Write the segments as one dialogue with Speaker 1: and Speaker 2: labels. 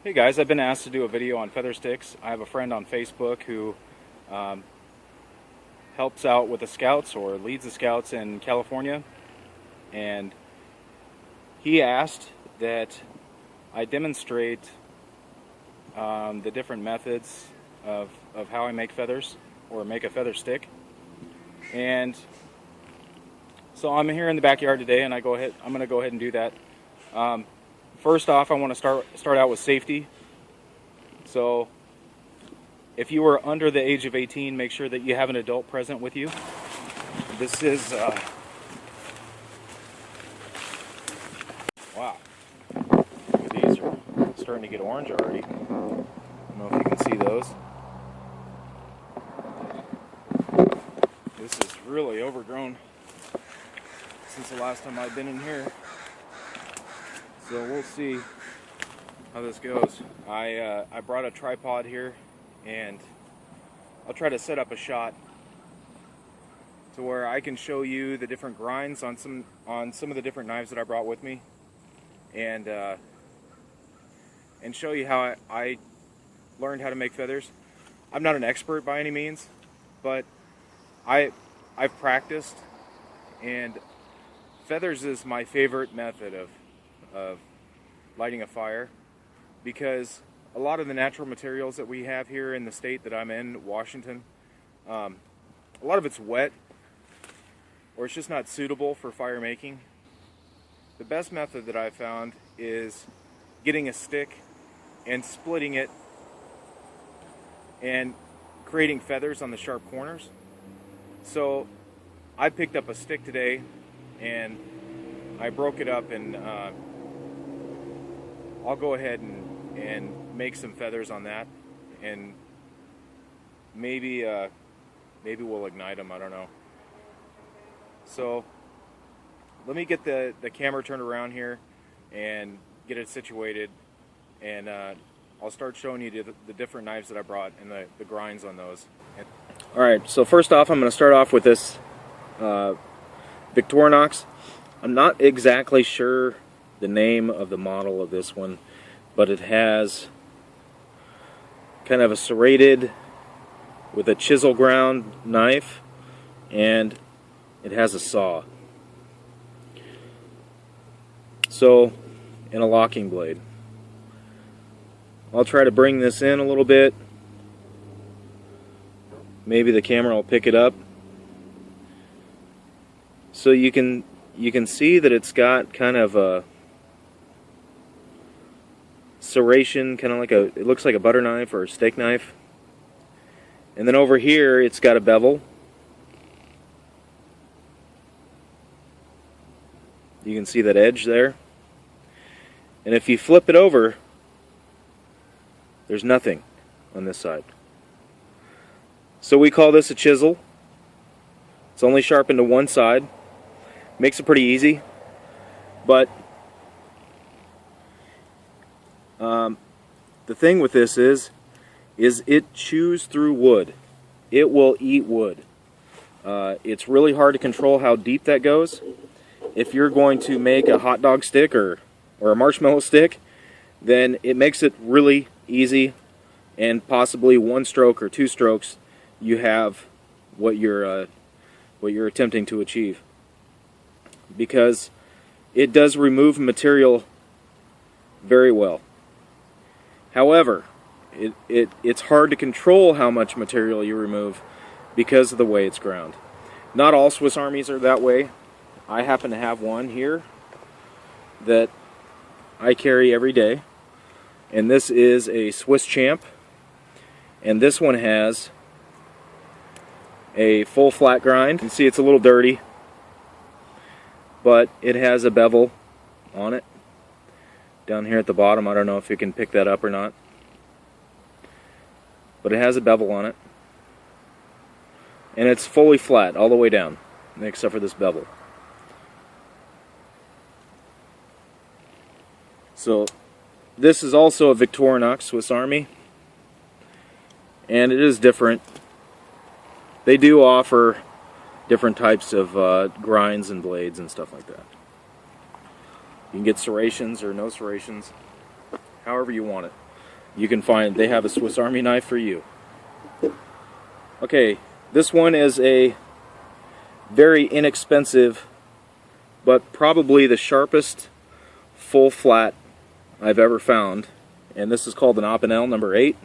Speaker 1: Hey guys, I've been asked to do a video on feather sticks. I have a friend on Facebook who um, helps out with the scouts or leads the scouts in California, and he asked that I demonstrate the different methods of how I make feathers or make a feather stick. And so I'm here in the backyard today, and I'm going to go ahead and do that. First off, I want to start out with safety. So if you are under the age of 18, make sure that you have an adult present with you. This is wow. These are starting to get orange already. I don't know if you can see those. This is really overgrown since the last time I've been in here. So we'll see how this goes. I brought a tripod here, and I'll try to set up a shot to where I can show you the different grinds on some of the different knives that I brought with me, and show you how I learned how to make feathers. I'm not an expert by any means, but I've practiced, and feathers is my favorite method of lighting a fire, because a lot of the natural materials that we have here in the state that I'm in, Washington, a lot of it's wet, or it's just not suitable for fire making. The best method that I've found is getting a stick and splitting it and creating feathers on the sharp corners. So I picked up a stick today and I broke it up, and I'll go ahead and make some feathers on that, and maybe we'll ignite them, I don't know. So let me get the camera turned around here and get it situated, and I'll start showing you the different knives that I brought and the grinds on those. Alright, so first off I'm going to start off with this Victorinox. I'm not exactly sure the name of the model of this one, but it has kind of a serrated with a chisel ground knife, and it has a saw. So, and a locking blade. I'll try to bring this in a little bit. Maybe the camera will pick it up. So you can see that it's got kind of a serration, kind of like it looks like a butter knife or a steak knife. And then over here it's got a bevel. You can see that edge there. And if you flip it over, there's nothing on this side. So we call this a chisel. It's only sharpened to one side. Makes it pretty easy. But the thing with this is it chews through wood. It will eat wood. It's really hard to control how deep that goes. If you're going to make a hot dog stick or a marshmallow stick, then it makes it really easy, and possibly one stroke or two strokes you have what you're attempting to achieve, because it does remove material very well. However, it's hard to control how much material you remove because of the way it's ground. Not all Swiss Armies are that way. I happen to have one here that I carry every day, and this is a Swiss Champ, and this one has a full flat grind. You can see it's a little dirty, but it has a bevel on it down here at the bottom. I don't know if you can pick that up or not, but it has a bevel on it, and it's fully flat all the way down except for this bevel. So this is also a Victorinox Swiss Army, and it is different. They do offer different types of grinds and blades and stuff like that. You can get serrations or no serrations, however you want it. you can find, they have a Swiss Army knife for you. Okay, this one is a very inexpensive, but probably the sharpest full flat I've ever found, and this is called an Opinel number 8.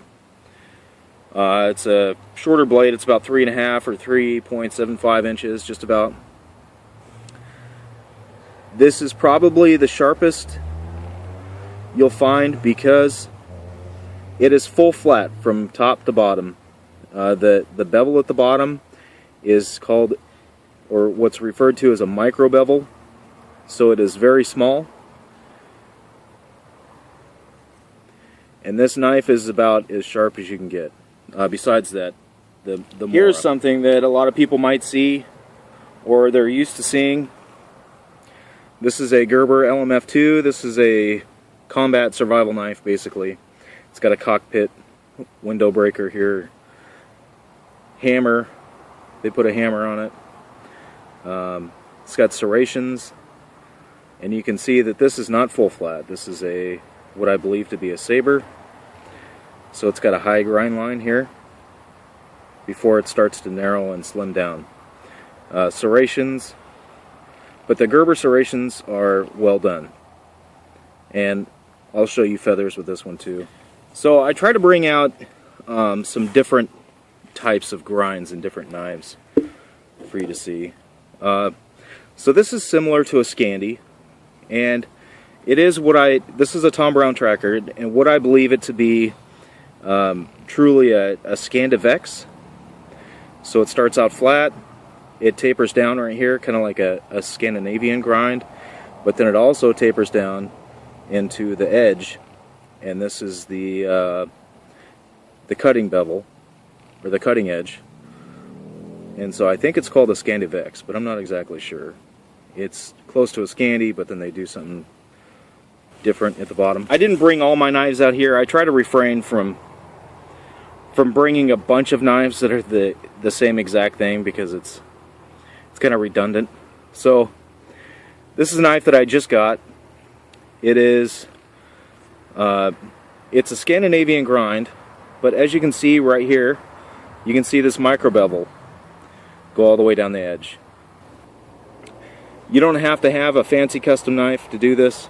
Speaker 1: It's a shorter blade. It's about 3.5 or 3.75 inches, just about. This is probably the sharpest you'll find because it is full flat from top to bottom. The bevel at the bottom is called, or what's referred to as a micro bevel, so it is very small. And this knife is about as sharp as you can get. Besides that, here's something that a lot of people might see, or they're used to seeing. This is a Gerber LMF2. This is a combat survival knife, basically. It's got a cockpit window breaker here. Hammer. They put a hammer on it. It's got serrations, and you can see that this is not full flat. This is a what I believe to be a saber. So it's got a high grind line here before it starts to narrow and slim down. Serrations, but the Gerber serrations are well done. And I'll show you feathers with this one too. So I try to bring out some different types of grinds and different knives for you to see. So this is similar to a Scandi, and it is this is a Tom Brown tracker, and what I believe it to be truly a Scandivex. So it starts out flat, it tapers down right here, kind of like a Scandinavian grind, but then it also tapers down into the edge, and this is the cutting bevel, or the cutting edge. And so I think it's called a Scandivex, but I'm not exactly sure. It's close to a Scandi, but then they do something different at the bottom. I didn't bring all my knives out here. I try to refrain from bringing a bunch of knives that are the same exact thing, because it's kind of redundant. So this is a knife that I just got. It is it's a Scandinavian grind, but as you can see right here, you can see this micro bevel go all the way down the edge. You don't have to have a fancy custom knife to do this.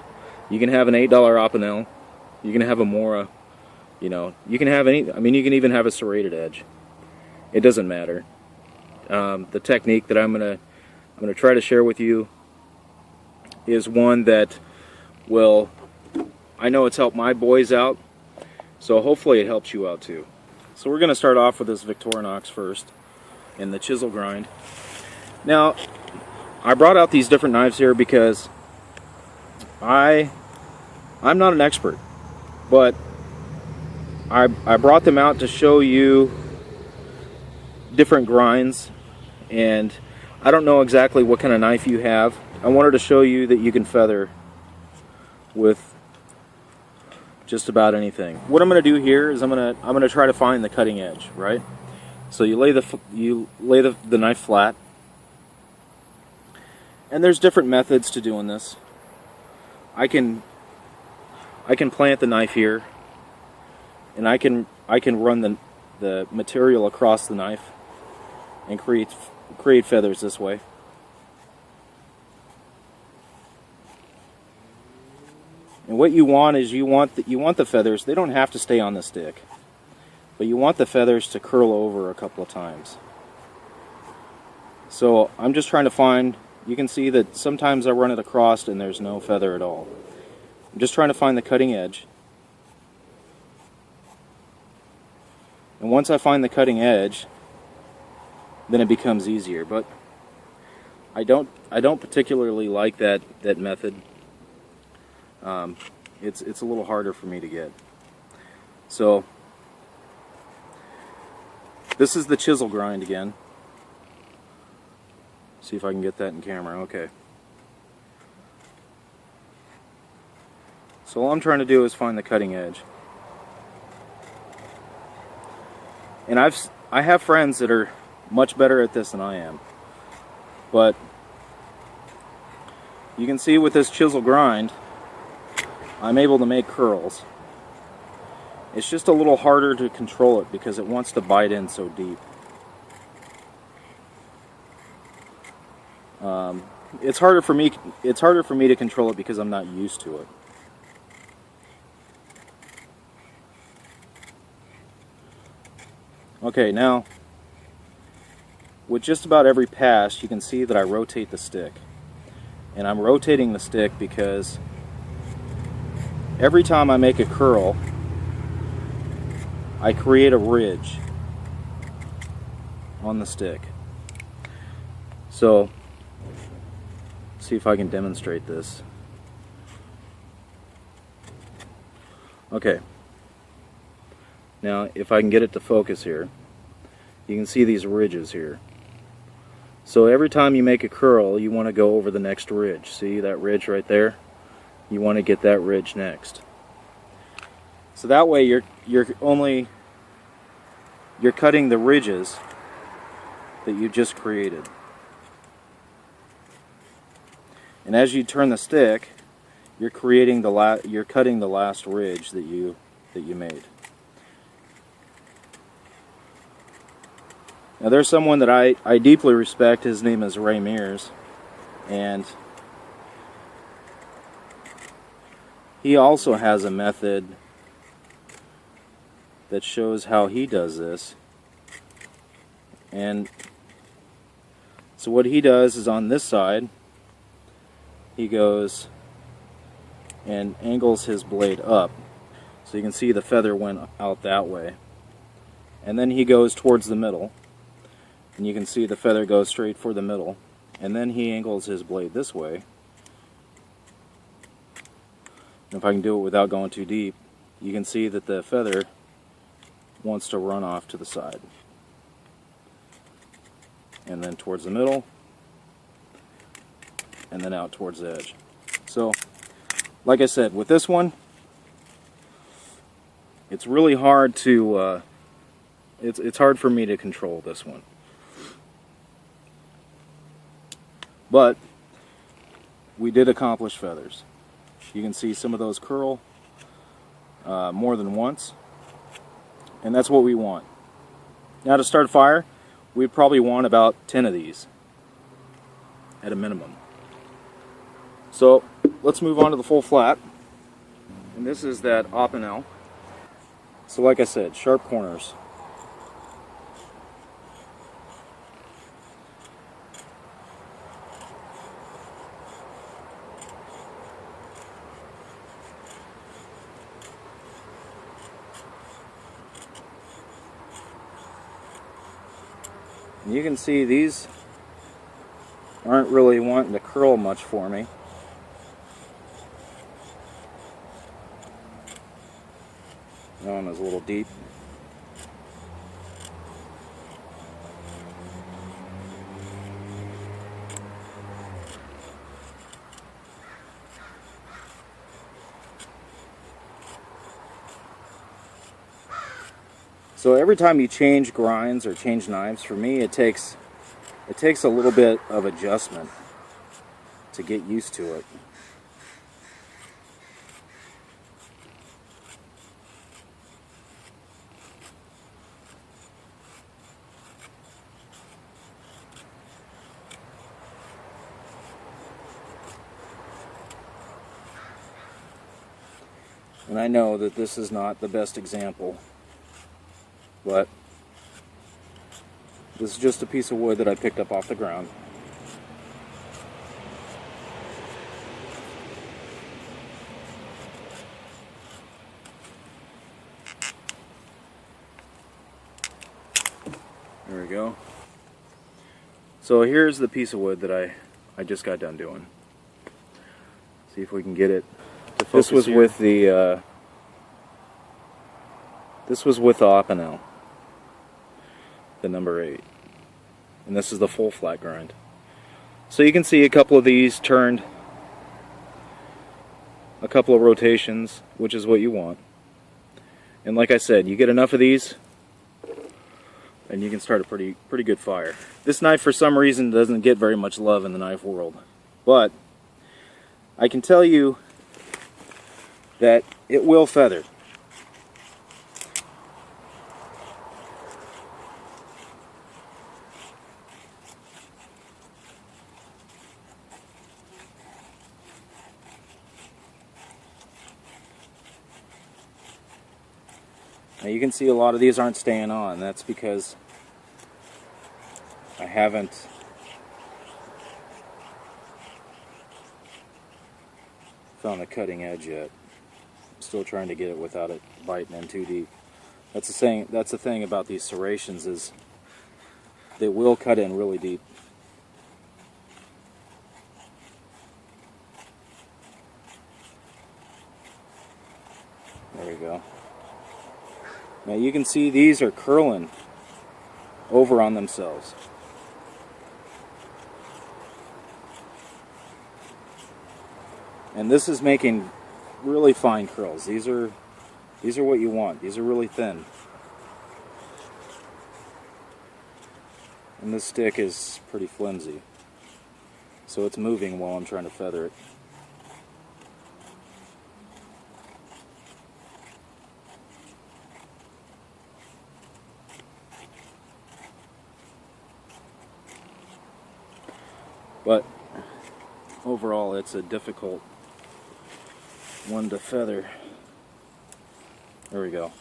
Speaker 1: You can have an $8 Opinel. You can have a Mora. You know, you can have any. I mean, you can even have a serrated edge. It doesn't matter. The technique that I'm gonna try to share with you is one that will. I know it's helped my boys out, so hopefully it helps you out too. So we're gonna start off with this Victorinox first, and the chisel grind. Now, I brought out these different knives here because I'm not an expert, but I brought them out to show you different grinds, and I don't know exactly what kind of knife you have. I wanted to show you that you can feather with just about anything. What I'm going to do here is I'm going to try to find the cutting edge, right? So you lay the knife flat, and there's different methods to doing this. I can plant the knife here, and I can run the material across the knife and create feathers this way. And what you want is you want the feathers. They don't have to stay on the stick, but you want the feathers to curl over a couple of times. So I'm just trying to find. You can see that sometimes I run it across and there's no feather at all. I'm just trying to find the cutting edge. And once I find the cutting edge, then it becomes easier. But I don't particularly like that method. It's a little harder for me to get. So this is the chisel grind again. See if I can get that in camera. Okay. So all I'm trying to do is find the cutting edge. And I have friends that are much better at this than I am. But you can see with this chisel grind, I'm able to make curls. It's just a little harder to control it because it wants to bite in so deep. It's harder for me to control it because I'm not used to it. Okay, now with just about every pass you can see that I rotate the stick. And I'm rotating the stick because every time I make a curl, I create a ridge on the stick. So, see if I can demonstrate this. Okay. Now, if I can get it to focus here, you can see these ridges here. So every time you make a curl, you want to go over the next ridge. See that ridge right there? You want to get that ridge next. So that way you're cutting the ridges that you just created. And as you turn the stick, you're cutting the last ridge that you made. Now there's someone that I deeply respect. His name is Ray Mears, and he also has a method that shows how he does this. And so what he does is on this side, he goes and angles his blade up. So you can see the feather went out that way. And then he goes towards the middle. And you can see the feather goes straight for the middle. And then he angles his blade this way. And if I can do it without going too deep, you can see that the feather wants to run off to the side. And then towards the middle. And then out towards the edge. So, like I said, with this one, it's really hard to, it's hard for me to control this one. But we did accomplish feathers. You can see some of those curl more than once, and that's what we want. Now to start a fire, we'd probably want about 10 of these at a minimum. So let's move on to the full flat, and this is that Opinel. So like I said, sharp corners. You can see these aren't really wanting to curl much for me. That one is a little deep. So every time you change grinds or change knives, for me it takes a little bit of adjustment to get used to it. And I know that this is not the best example, but this is just a piece of wood that I picked up off the ground. There we go. So here's the piece of wood that I just got done doing. See if we can get it to focus. This was here with the Opinel, the number 8, and this is the full flat grind. So you can see a couple of these turned, a couple of rotations, which is what you want. And like I said, you get enough of these and you can start a pretty good fire. This knife for some reason doesn't get very much love in the knife world, but I can tell you that it will feather. Now you can see a lot of these aren't staying on. That's because I haven't found the cutting edge yet. I'm still trying to get it without it biting in too deep. That's the thing about these serrations, is they will cut in really deep. There we go. Now you can see these are curling over on themselves. And this is making really fine curls. These are what you want. These are really thin. And this stick is pretty flimsy, so it's moving while I'm trying to feather it. But overall, it's a difficult one to feather. There we go.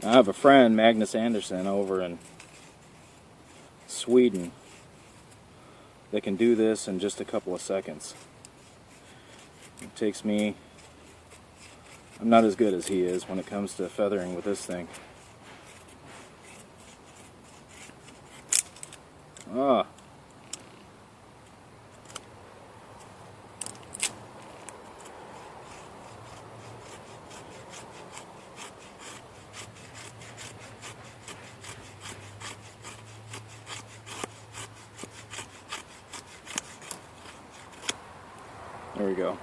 Speaker 1: I have a friend, Magnus Anderson, over in Sweden, that can do this in just a couple of seconds. It takes me, I'm not as good as he is when it comes to feathering with this thing. Ah. There we go.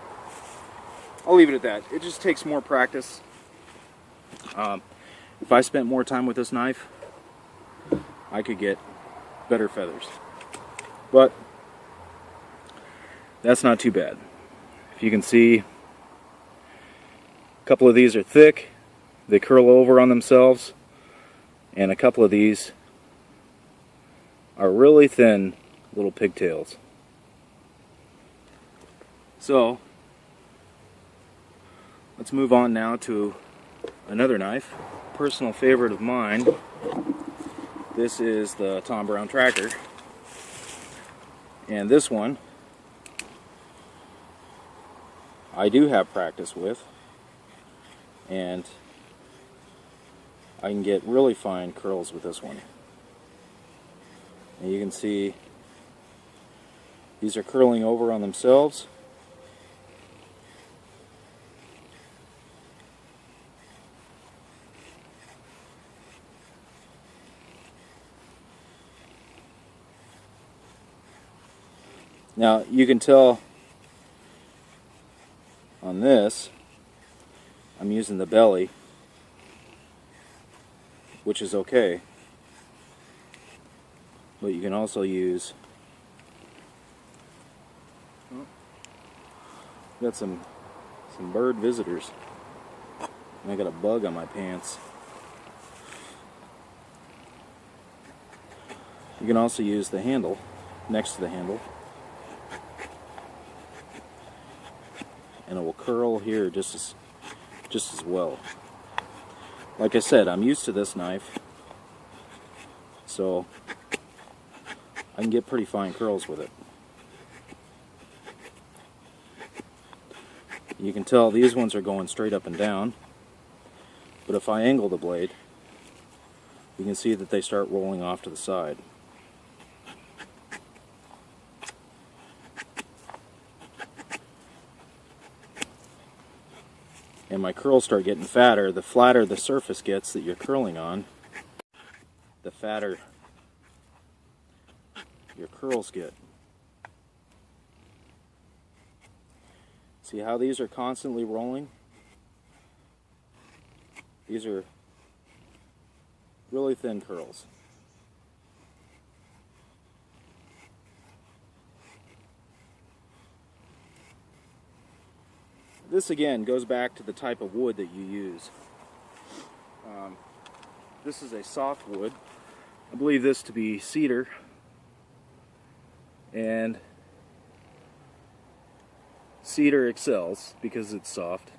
Speaker 1: I'll leave it at that. It just takes more practice. If I spent more time with this knife, I could get better feathers. But that's not too bad. If you can see, a couple of these are thick, they curl over on themselves, and a couple of these are really thin little pigtails. So, let's move on now to another knife, personal favorite of mine. This is the Tom Brown Tracker, and this one I do have practice with, and I can get really fine curls with this one. And you can see these are curling over on themselves. Now you can tell on this, I'm using the belly, which is okay, but you can also use, got some bird visitors, and I got a bug on my pants. You can also use the handle, next to the handle, and it will curl here just as well. Like I said, I'm used to this knife, so I can get pretty fine curls with it. You can tell these ones are going straight up and down, but if I angle the blade, you can see that they start rolling off to the side. And my curls start getting fatter. The flatter the surface gets that you're curling on, the fatter your curls get. See how these are constantly rolling? These are really thin curls. this again goes back to the type of wood that you use. This is a soft wood. I believe this to be cedar, and cedar excels because it's soft.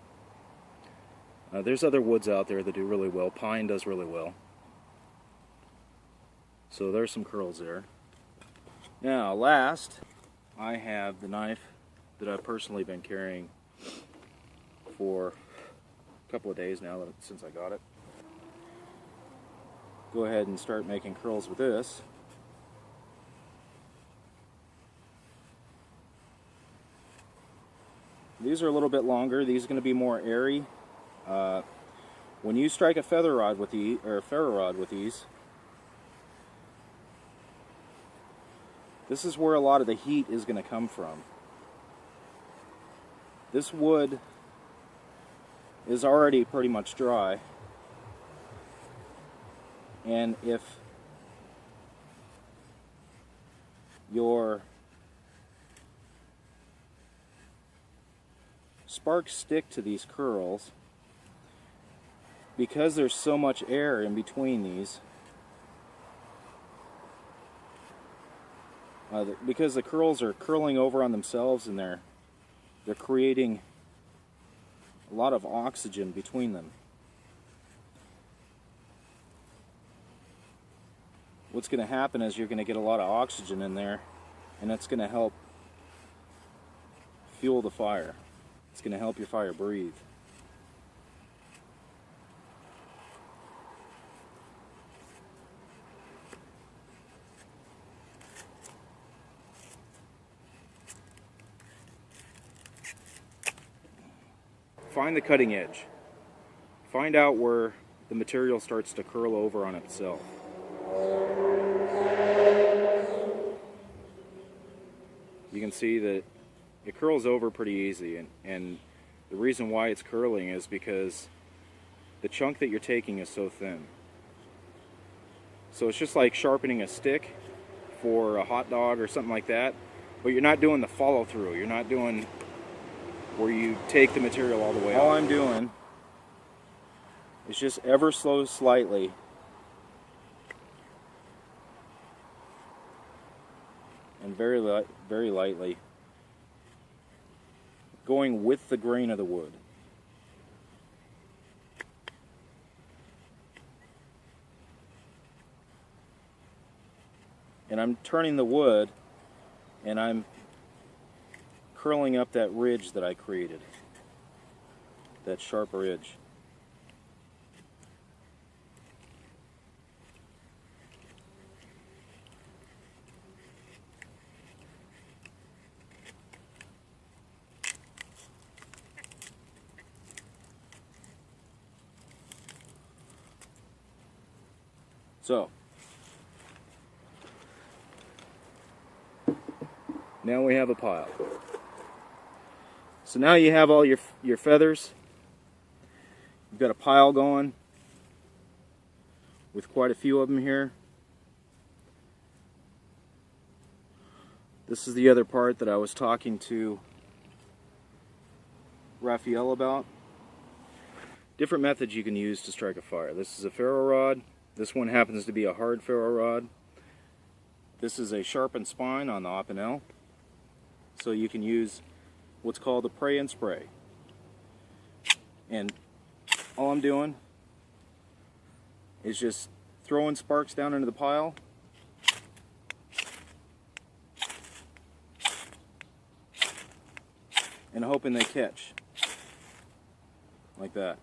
Speaker 1: There's other woods out there that do really well. Pine does really well. So there's some curls there. Now last, I have the knife that I've personally been carrying for a couple of days now since I got it. Go ahead and start making curls with this. These are a little bit longer. These are going to be more airy. When you strike a feather rod with these, or a ferro rod with these, this is where a lot of the heat is going to come from. This wood is already pretty much dry, and if your sparks stick to these curls, because there's so much air in between these, because the curls are curling over on themselves and they're creating a lot of oxygen between them. What's going to happen is you're going to get a lot of oxygen in there, and that's going to help fuel the fire. It's going to help your fire breathe. Find the cutting edge. Find out where the material starts to curl over on itself. You can see that it curls over pretty easy, and the reason why it's curling is because the chunk that you're taking is so thin. So it's just like sharpening a stick for a hot dog or something like that, but you're not doing the follow through. You're not doing where you take the material all the way. All I'm doing is just ever so slightly and very lightly going with the grain of the wood. And I'm turning the wood, and I'm curling up that ridge that I created, that sharp ridge. So, now we have a pile. So now you have all your feathers. You've got a pile going with quite a few of them here. This is the other part that I was talking to Raphael about. Different methods you can use to strike a fire. This is a ferro rod. This one happens to be a hard ferro rod. This is a sharpened spine on the opinel. So you can use what's called a pray and spray. And all I'm doing is just throwing sparks down into the pile. And hoping they catch. Like that.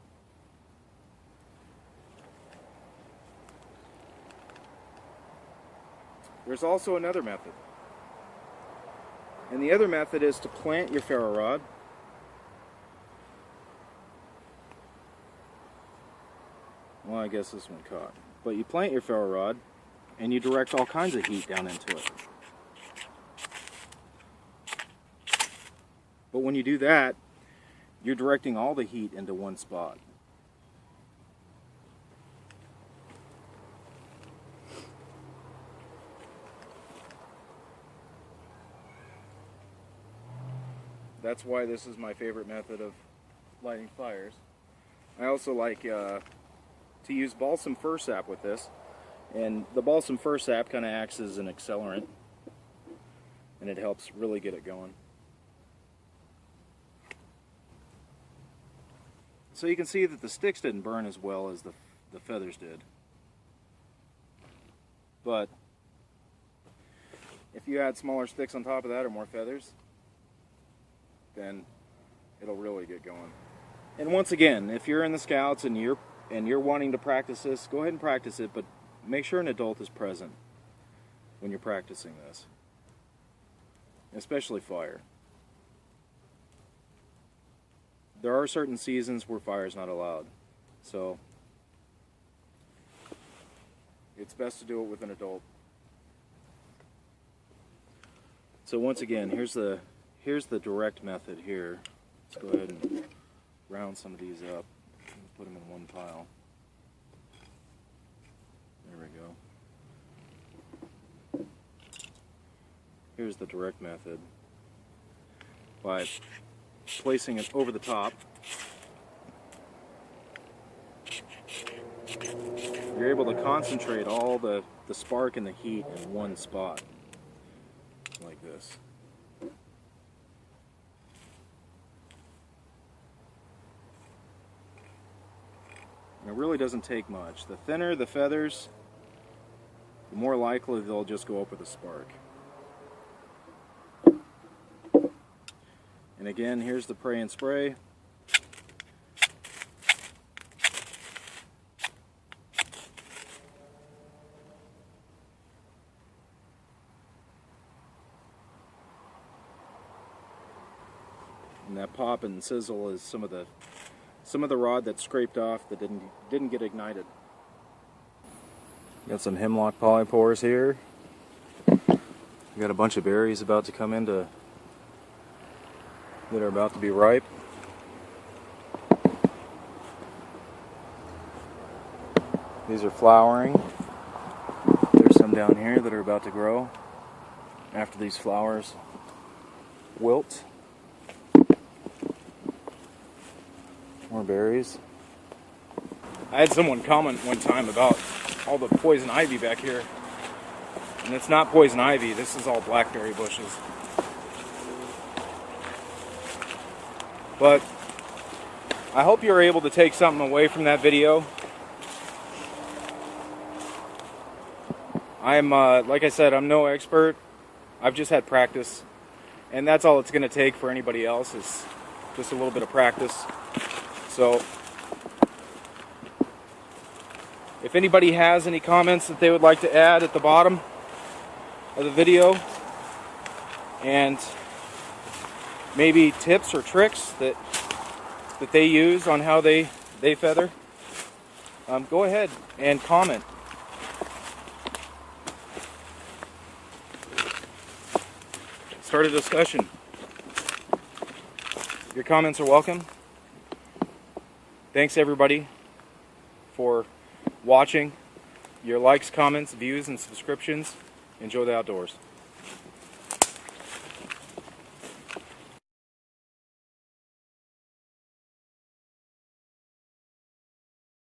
Speaker 1: There's also another method. And the other method is to plant your ferro rod. Well, I guess this one caught. But you plant your ferro rod and you direct all kinds of heat down into it. But when you do that, you're directing all the heat into one spot. That's why this is my favorite method of lighting fires. I also like to use balsam fir sap with this, and the balsam fir sap kind of acts as an accelerant, and it helps really get it going. So you can see that the sticks didn't burn as well as the feathers did. But if you add smaller sticks on top of that or more feathers, then it'll really get going. And once again, if you're in the Scouts and you're wanting to practice this, go ahead and practice it, but make sure an adult is present when you're practicing this, especially fire. There are certain seasons where fire is not allowed, so it's best to do it with an adult. So once again, here's the direct method here. Let's go ahead and round some of these up and put them in one pile. There we go. Here's the direct method. By placing it over the top, you're able to concentrate all the spark and the heat in one spot, like this. And it really doesn't take much. The thinner the feathers, the more likely they'll just go up with a spark. And again, here's the pray and spray. And that pop and sizzle is some of the rod that scraped off that didn't get ignited. Got some hemlock polypores here. Got a bunch of berries about to come into that are about to be ripe. These are flowering. There's some down here that are about to grow after these flowers wilt. More berries. I had someone comment one time about all the poison ivy back here, and it's not poison ivy, this is all blackberry bushes. But I hope you're able to take something away from that video. I'm, like I said, I'm no expert. I've just had practice. And that's all it's going to take for anybody else, is just a little bit of practice. So, if anybody has any comments that they would like to add at the bottom of the video, and maybe tips or tricks that they use on how they feather, go ahead and comment. Start a discussion. Your comments are welcome. Thanks everybody for watching. Your likes, comments, views, and subscriptions. Enjoy the outdoors.